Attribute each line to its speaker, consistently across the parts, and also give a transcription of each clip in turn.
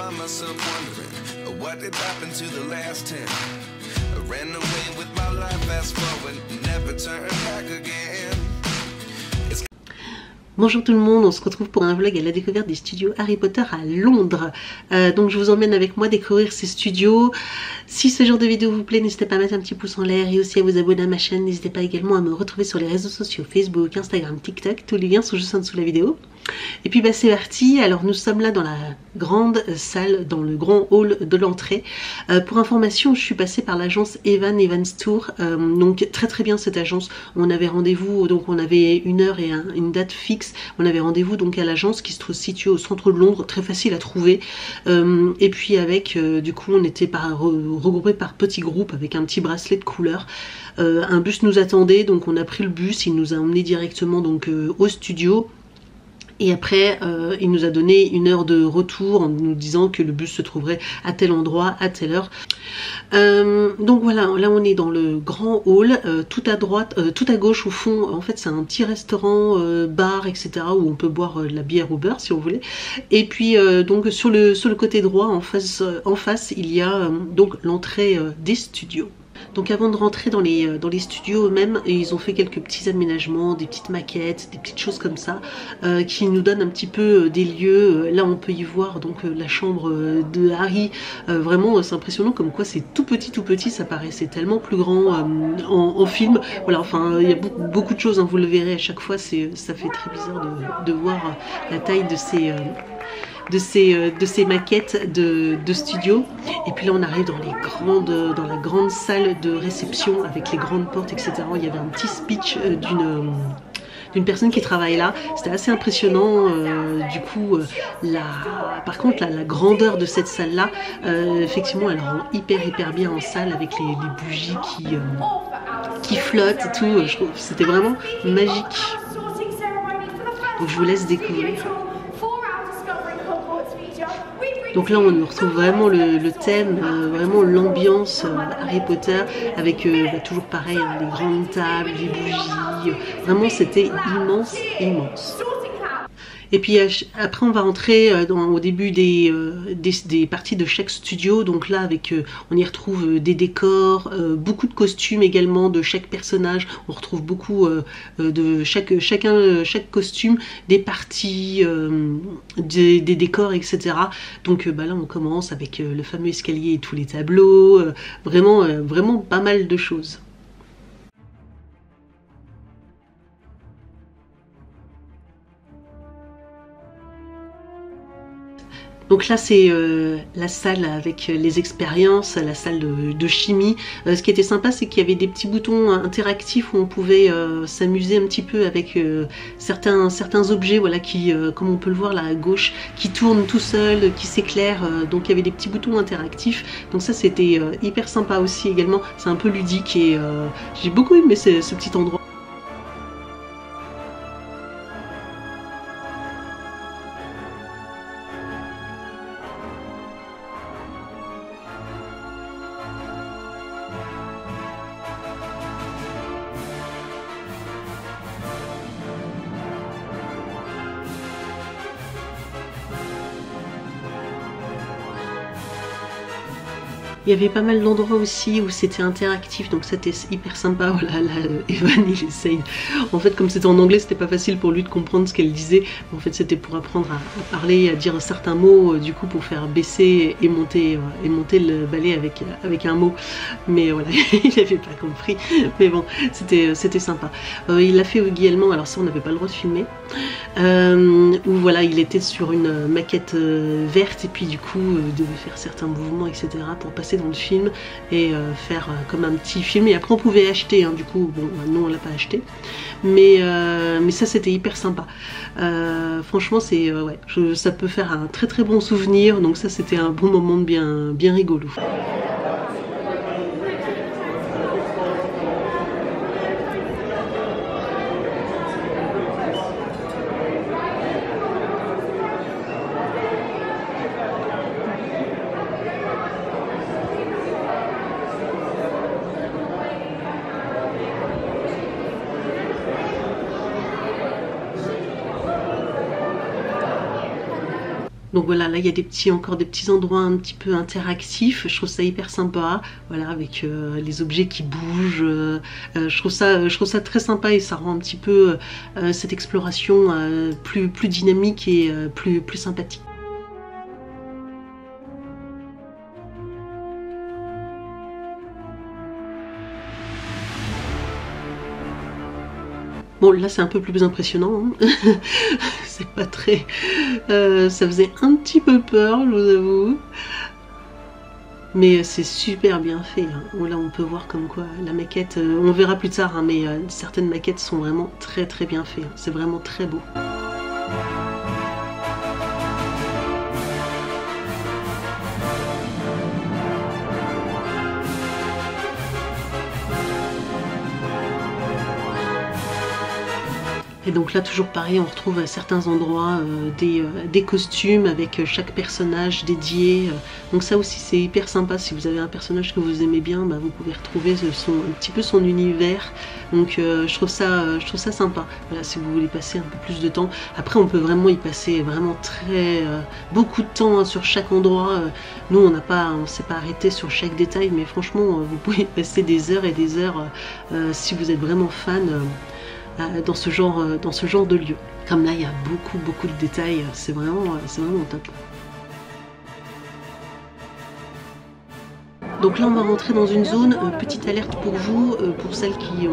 Speaker 1: find myself wondering what did happen to the last 10. I ran away with my life, fast forward, never turn back again.
Speaker 2: Bonjour tout le monde, on se retrouve pour un vlog à la découverte des studios Harry Potter à Londres. Donc je vous emmène avec moi découvrir ces studios. Si ce genre de vidéo vous plaît, n'hésitez pas à mettre un petit pouce en l'air et aussi à vous abonner à ma chaîne. N'hésitez pas également à me retrouver sur les réseaux sociaux Facebook, Instagram, TikTok. Tous les liens sont juste en dessous de la vidéo. Et puis bah, c'est parti. Alors nous sommes là dans la grande salle, dans le grand hall de l'entrée. Pour information, je suis passée par l'agence Evans Tour. Donc très bien cette agence. On avait rendez-vous, donc on avait une heure et une date fixe. On avait rendez-vous donc à l'agence qui se situe au centre de Londres, très facile à trouver. Et puis avec, du coup on était regroupés par petits groupes avec un petit bracelet de couleur. Un bus nous attendait, donc on a pris le bus, il nous a emmenés directement donc au studio. Et après, il nous a donné une heure de retour en nous disant que le bus se trouverait à tel endroit, à telle heure. Donc voilà, là on est dans le grand hall, tout à droite, tout à gauche au fond, en fait c'est un petit restaurant, bar, etc. où on peut boire de la bière au beurre si on voulait. Et puis donc sur le côté droit, en face il y a donc l'entrée des studios. Donc avant de rentrer dans les studios eux-mêmes, ils ont fait quelques petits aménagements, des petites maquettes, des petites choses comme ça, qui nous donnent un petit peu des lieux. Là on peut y voir donc la chambre de Harry. Vraiment c'est impressionnant comme quoi c'est tout petit, ça paraissait tellement plus grand en film. Voilà, enfin il y a beaucoup de choses, hein, vous le verrez à chaque fois, ça fait très bizarre de voir la taille de ces maquettes de studio. Et puis là on arrive dans la grande salle de réception avec les grandes portes, etc. Il y avait un petit speech d'une personne qui travaille là. C'était assez impressionnant. Du coup par contre la grandeur de cette salle là, effectivement elle rend hyper bien en salle avec les bougies qui flottent et tout. Je trouve c'était vraiment magique. Donc je vous laisse découvrir. Donc là on retrouve vraiment le thème, vraiment l'ambiance Harry Potter avec toujours pareil, hein, les grandes tables, les bougies, vraiment c'était immense. Et puis après on va entrer au début des parties de chaque studio. Donc là on y retrouve des décors, beaucoup de costumes également de chaque personnage. On retrouve beaucoup de chaque costume, des parties, des décors, etc. Donc là on commence avec le fameux escalier et tous les tableaux. Vraiment pas mal de choses. Donc là c'est la salle avec les expériences, la salle de chimie. Ce qui était sympa c'est qu'il y avait des petits boutons interactifs où on pouvait s'amuser un petit peu avec certains objets, voilà, qui, comme on peut le voir là à gauche, qui tournent tout seul, qui s'éclairent. Donc il y avait des petits boutons interactifs. Donc ça c'était hyper sympa aussi également. C'est un peu ludique et j'ai beaucoup aimé ce petit endroit. Il y avait pas mal d'endroits aussi où c'était interactif, donc c'était hyper sympa. Voilà, là, Evan il essaye. En fait, comme c'était en anglais, c'était pas facile pour lui de comprendre ce qu'elle disait. En fait, c'était pour apprendre à parler, à dire certains mots, du coup, pour faire baisser et monter le balai avec un mot. Mais voilà, il n'avait pas compris. Mais bon, c'était sympa. Il l'a fait également, alors ça, on n'avait pas le droit de filmer. Où voilà, il était sur une maquette verte et puis du coup, devait faire certains mouvements, etc. pour passer dans le film et faire comme un petit film. Et après on pouvait acheter, hein, du coup bon non on l'a pas acheté, mais ça c'était hyper sympa. Franchement c'est ouais, ça peut faire un très bon souvenir, donc ça c'était un bon moment bien rigolo. Donc voilà, là il y a encore des petits endroits un petit peu interactifs. Je trouve ça hyper sympa. Voilà, avec les objets qui bougent. Je trouve ça très sympa et ça rend un petit peu cette exploration plus dynamique et plus sympathique. Bon, là c'est un peu plus impressionnant, hein. C'est pas très... ça faisait un petit peu peur, je vous avoue. Mais c'est super bien fait, hein. Là on peut voir comme quoi la maquette, on verra plus tard, hein, mais certaines maquettes sont vraiment très bien faites, hein. C'est vraiment très beau. Et donc là toujours pareil, on retrouve à certains endroits des costumes avec chaque personnage dédié. Donc ça aussi c'est hyper sympa, si vous avez un personnage que vous aimez bien, bah, vous pouvez retrouver un petit peu son univers. Donc je trouve ça sympa. Voilà, si vous voulez passer un peu plus de temps. Après on peut vraiment y passer vraiment beaucoup de temps, hein, sur chaque endroit. Nous on s'est pas arrêté sur chaque détail, mais franchement vous pouvez passer des heures et des heures si vous êtes vraiment fan. Dans ce genre de lieu. Comme là, il y a beaucoup de détails, c'est vraiment top. Donc là, on va rentrer dans une zone, petite alerte pour vous, pour celles qui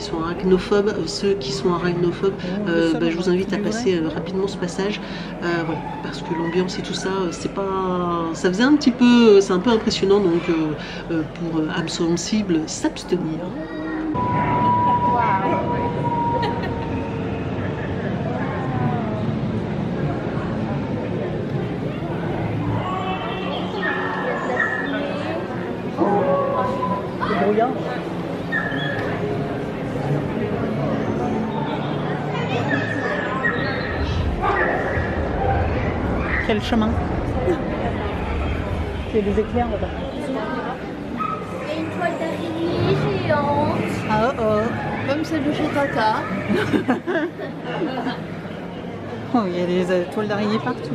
Speaker 2: sont arachnophobes, ceux qui sont arachnophobes, bah, je vous invite à passer rapidement ce passage, voilà, parce que l'ambiance et tout ça, ça faisait c'est un peu impressionnant, donc pour âme sensible, s'abstenir.
Speaker 3: Quel chemin? Il y a des éclairs là-bas.
Speaker 4: Il y a une toile d'araignée géante.
Speaker 3: Ah
Speaker 4: Comme celle de chez Tata.
Speaker 3: Oh, il y a des toiles d'araignée partout.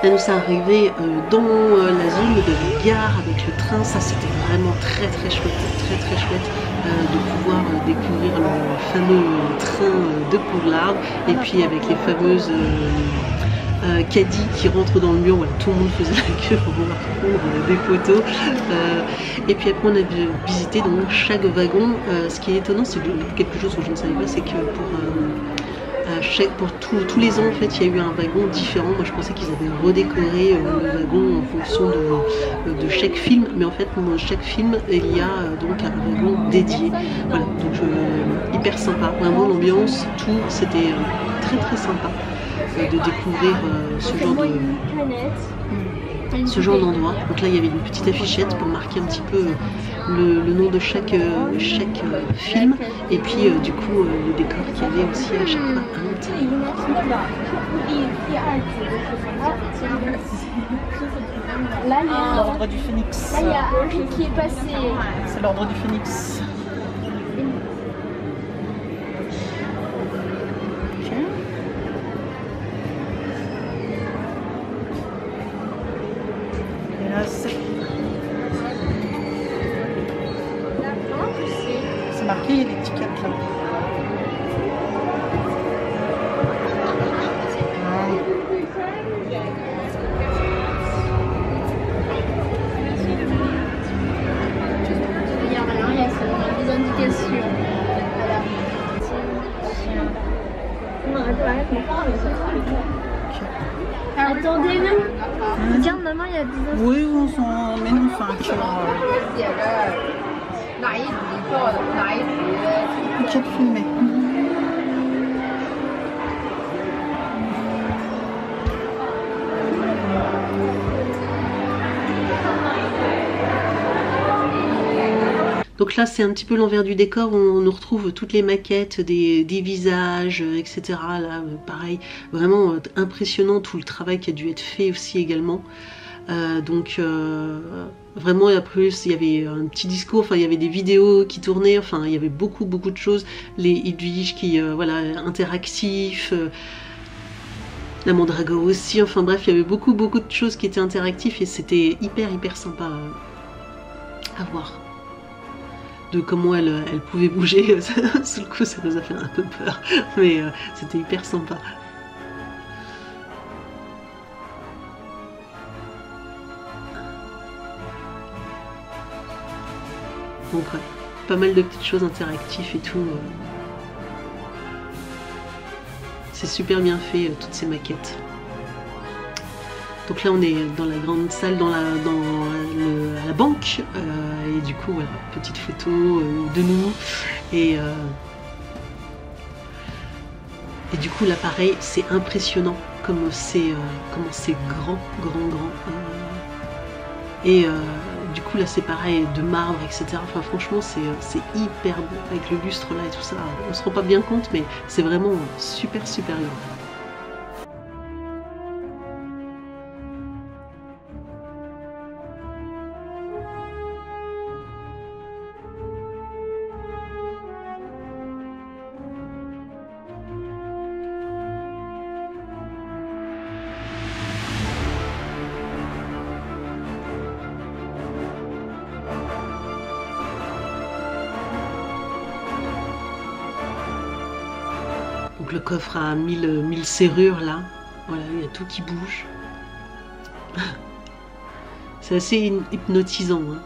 Speaker 2: Là nous sommes arrivés dans la zone de la gare avec le train. Ça c'était vraiment très chouette, très chouette de pouvoir découvrir le fameux train de Poulard, et puis avec les fameuses caddies qui rentrent dans le mur. Voilà, tout le monde faisait la queue pour pouvoir prendre des photos. Et puis après on a visité donc chaque wagon. Ce qui est étonnant, c'est quelque chose que je ne savais pas, c'est que pour tous les ans en fait il y a eu un wagon différent. Moi je pensais qu'ils avaient redécoré le wagon en fonction de chaque film, mais en fait dans chaque film il y a donc un wagon dédié. Voilà, donc hyper sympa, vraiment l'ambiance, tout, c'était très sympa de découvrir ce genre d'endroit. Donc là il y avait une petite affichette pour marquer un petit peu le nom de chaque film, et puis du coup le décor qu'il y avait aussi à chaque fois à l'intérieur.
Speaker 4: Là il y a
Speaker 3: L'ordre du Phénix.
Speaker 4: Là il y a un truc qui est passé.
Speaker 3: C'est l'ordre du Phénix. C'est marqué, il y a l'étiquette là.
Speaker 4: Attendez, non. Regarde, maman, il y a des autres.
Speaker 3: Oui, on s'en met non, enfin, un cœur. Un cœur filmé.
Speaker 2: Donc là, c'est un petit peu l'envers du décor, on retrouve toutes les maquettes des visages, etc. Là, pareil, vraiment impressionnant tout le travail qui a dû être fait aussi également. Vraiment, et après, il y avait un petit discours, enfin, il y avait des vidéos qui tournaient, enfin, il y avait beaucoup de choses. Les Edwige qui, voilà, interactifs. La Mandragore aussi, enfin bref, il y avait beaucoup de choses qui étaient interactives et c'était hyper sympa à voir. De comment elle pouvait bouger sous le coup, ça nous a fait un peu peur, mais c'était hyper sympa. Donc ouais, pas mal de petites choses interactives et tout. C'est super bien fait, toutes ces maquettes. Donc là on est dans la grande salle, à la banque, et du coup voilà, petite photo de nous, et du coup là pareil, c'est impressionnant comment c'est grand, et du coup là c'est pareil, de marbre, etc. Enfin franchement c'est hyper beau, avec le lustre là et tout ça, on se rend pas bien compte, mais c'est vraiment super grand. Donc le coffre a 1000 serrures là, voilà, il y a tout qui bouge. C'est assez hypnotisant, hein.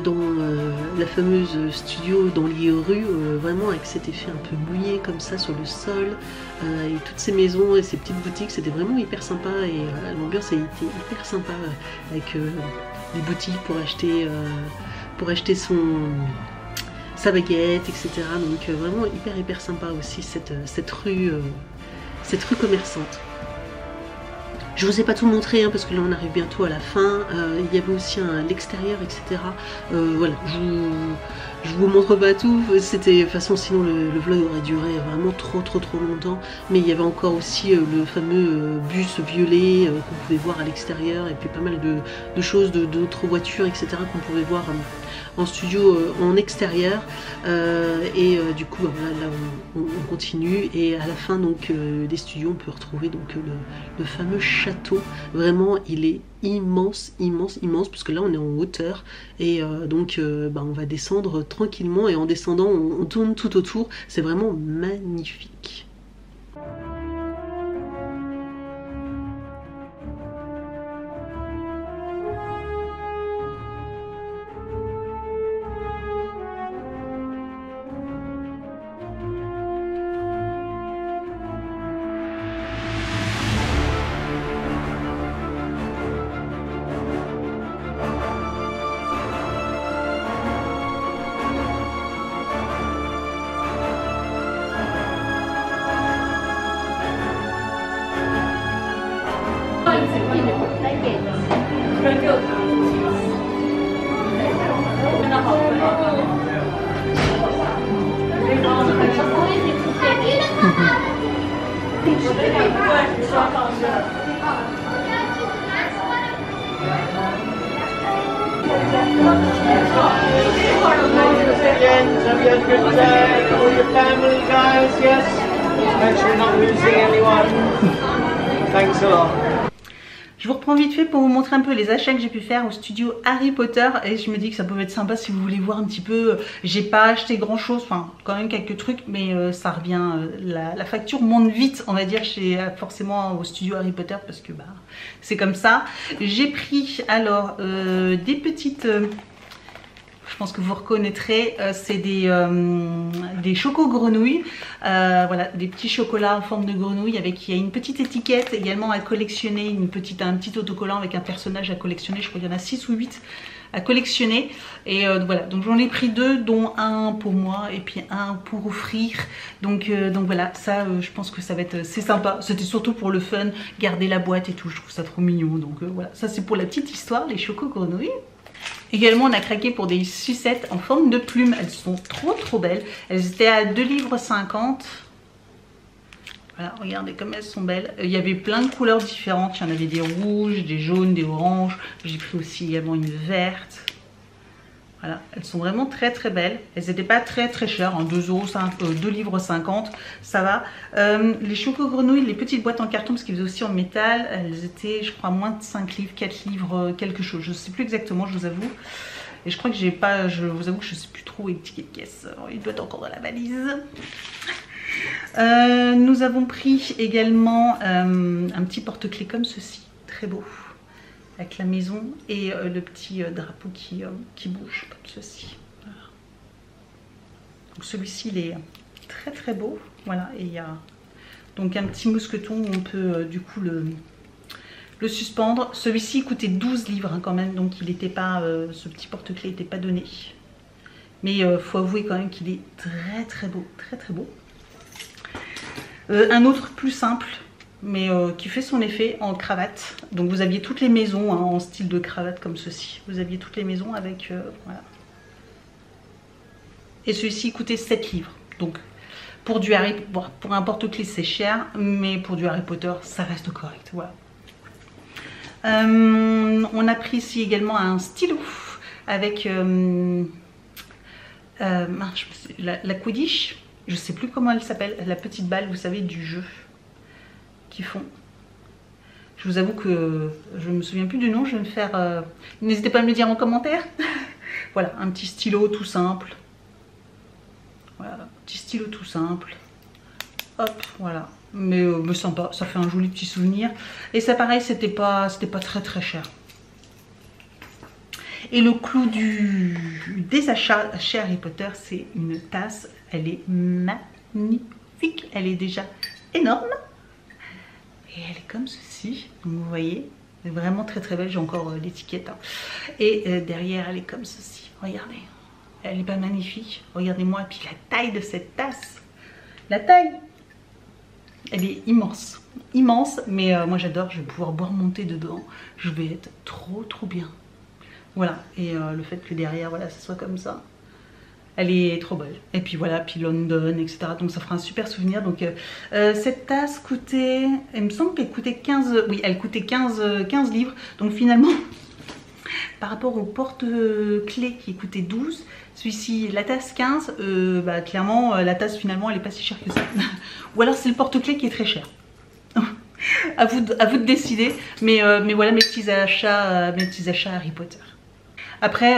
Speaker 2: Dans la fameuse studio dans les rues, vraiment avec cet effet un peu mouillé comme ça sur le sol, et toutes ces maisons et ces petites boutiques, c'était vraiment hyper sympa, et l'ambiance a été hyper sympa, avec des boutiques pour acheter sa baguette, etc. Donc vraiment hyper sympa aussi cette rue commerçante. Je vous ai pas tout montré, hein, parce que là on arrive bientôt à la fin. Il y avait aussi l'extérieur, etc. Voilà, je vous montre pas tout. C'était, de toute façon, sinon le vlog aurait duré vraiment trop longtemps. Mais il y avait encore aussi le fameux bus violet qu'on pouvait voir à l'extérieur, et puis pas mal de choses, d'autres voitures, etc. qu'on pouvait voir en studio, en extérieur. Du coup, là on continue, et à la fin donc des studios, on peut retrouver donc le fameux château. Vraiment, il est immense, puisque là on est en hauteur, et on va descendre tranquillement, et en descendant on tourne tout autour. C'est vraiment magnifique.
Speaker 5: Have you had a good day with your family, guys? Yes? Make sure you're not losing anyone. Thanks a lot.
Speaker 3: Je vous reprends vite fait pour vous montrer un peu les achats que j'ai pu faire au studio Harry Potter. Et je me dis que ça peut être sympa si vous voulez voir un petit peu. J'ai pas acheté grand chose, enfin quand même quelques trucs, mais ça revient. La facture monte vite, on va dire, forcément au studio Harry Potter parce que bah c'est comme ça. J'ai pris alors des petites. Je pense que vous reconnaîtrez, c'est des choco-grenouilles, voilà, des petits chocolats en forme de grenouille avec il y a une petite étiquette également à collectionner, un petit autocollant avec un personnage à collectionner, je crois qu'il y en a 6 ou 8 à collectionner. Et voilà, donc j'en ai pris 2, dont un pour moi et puis un pour offrir. Donc voilà, ça je pense que ça va être, c'est sympa, c'était surtout pour le fun, garder la boîte et tout, je trouve ça trop mignon. Donc voilà, ça c'est pour la petite histoire, les choco-grenouilles. Également on a craqué pour des sucettes en forme de plume, elles sont trop belles, elles étaient à 2,50 livres. Voilà, regardez comme elles sont belles. Il y avait plein de couleurs différentes, il y en avait des rouges, des jaunes, des oranges, j'ai pris aussi également une verte. Voilà, elles sont vraiment très belles. Elles n'étaient pas très chères, hein, 2,50 livres, ça va. Les choco-grenouilles, les petites boîtes en carton, parce qu'ils faisaient aussi en métal, elles étaient, je crois, moins de 5 livres, 4 livres, quelque chose. Je ne sais plus exactement, je vous avoue. Et je crois que j'ai pas, je vous avoue que je ne sais plus trop où est le ticket de caisse. Il doit être encore dans la valise. Nous avons pris également un petit porte-clés comme ceci, très beau. Avec la maison et le petit drapeau qui bouge comme ceci. Voilà. Donc celui-ci il est très beau. Voilà, et il y a donc un petit mousqueton où on peut du coup le suspendre. Celui-ci coûtait 12 livres hein, quand même, donc il n'était pas, ce petit porte-clés n'était pas donné. Mais faut avouer quand même qu'il est très beau, très beau. Un autre plus simple, mais qui fait son effet en cravate. Donc vous aviez toutes les maisons hein, en style de cravate comme ceci. Vous aviez toutes les maisons avec... voilà. Et celui-ci coûtait 7 livres. Donc pour du pour un porte-clés c'est cher, mais pour du Harry Potter ça reste correct. Voilà. On a pris ici également un stylo avec la Quidditch. Je sais plus comment elle s'appelle, la petite balle, vous savez, du jeu qu'ils font. Je vous avoue que je me souviens plus du nom, je vais me faire... N'hésitez pas à me le dire en commentaire. Voilà, un petit stylo tout simple. Voilà, petit stylo tout simple. Hop, voilà. Mais sympa, ça fait un joli petit souvenir. Et ça pareil, c'était pas très cher. Et le clou des achats chez Harry Potter, c'est une tasse. Elle est magnifique. Elle est déjà énorme. Et elle est comme ceci. Donc vous voyez, elle est vraiment très belle. J'ai encore l'étiquette. Hein. Et derrière, elle est comme ceci. Regardez. Elle est pas magnifique. Regardez-moi. Et puis la taille de cette tasse. La taille. Elle est immense. Immense. Mais moi j'adore. Je vais pouvoir boire mon thé dedans. Je vais être trop bien. Voilà, et le fait que derrière, voilà, ça soit comme ça, elle est trop belle. Et puis voilà, puis London, etc. Donc ça fera un super souvenir. Donc cette tasse coûtait, il me semble qu'elle coûtait 15, oui, elle coûtait 15 livres. Donc finalement, par rapport au porte-clés qui coûtait 12, celui-ci, la tasse 15, bah, clairement, la tasse finalement, elle n'est pas si chère que ça. Ou alors c'est le porte-clés qui est très cher. à vous de décider. Mais voilà mes petits achats Harry Potter. Après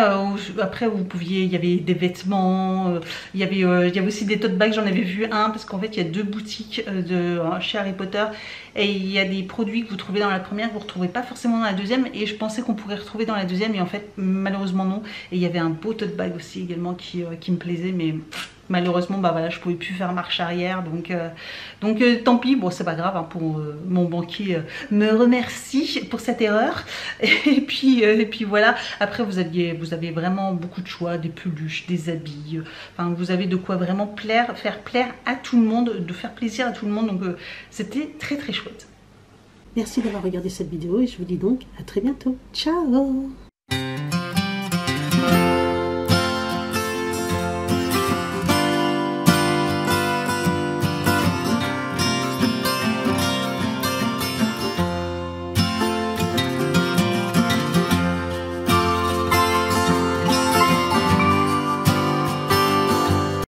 Speaker 3: vous pouviez, il y avait des vêtements, il y avait aussi des tote bags, j'en avais vu un parce qu'en fait il y a 2 boutiques chez Harry Potter et il y a des produits que vous trouvez dans la première que vous ne retrouvez pas forcément dans la deuxième, et je pensais qu'on pourrait retrouver dans la deuxième et en fait malheureusement non. Et il y avait un beau tote bag aussi également qui me plaisait, mais malheureusement bah voilà, je pouvais plus faire marche arrière, donc tant pis. Bon, c'est pas grave hein, pour mon banquier me remercie pour cette erreur. Et puis voilà, après vous avez vraiment beaucoup de choix, des peluches, des habits, enfin vous avez de quoi vraiment faire plaire à tout le monde, de faire plaisir à tout le monde, donc c'était très chouette.
Speaker 2: Merci d'avoir regardé cette vidéo et je vous dis donc à très bientôt. Ciao!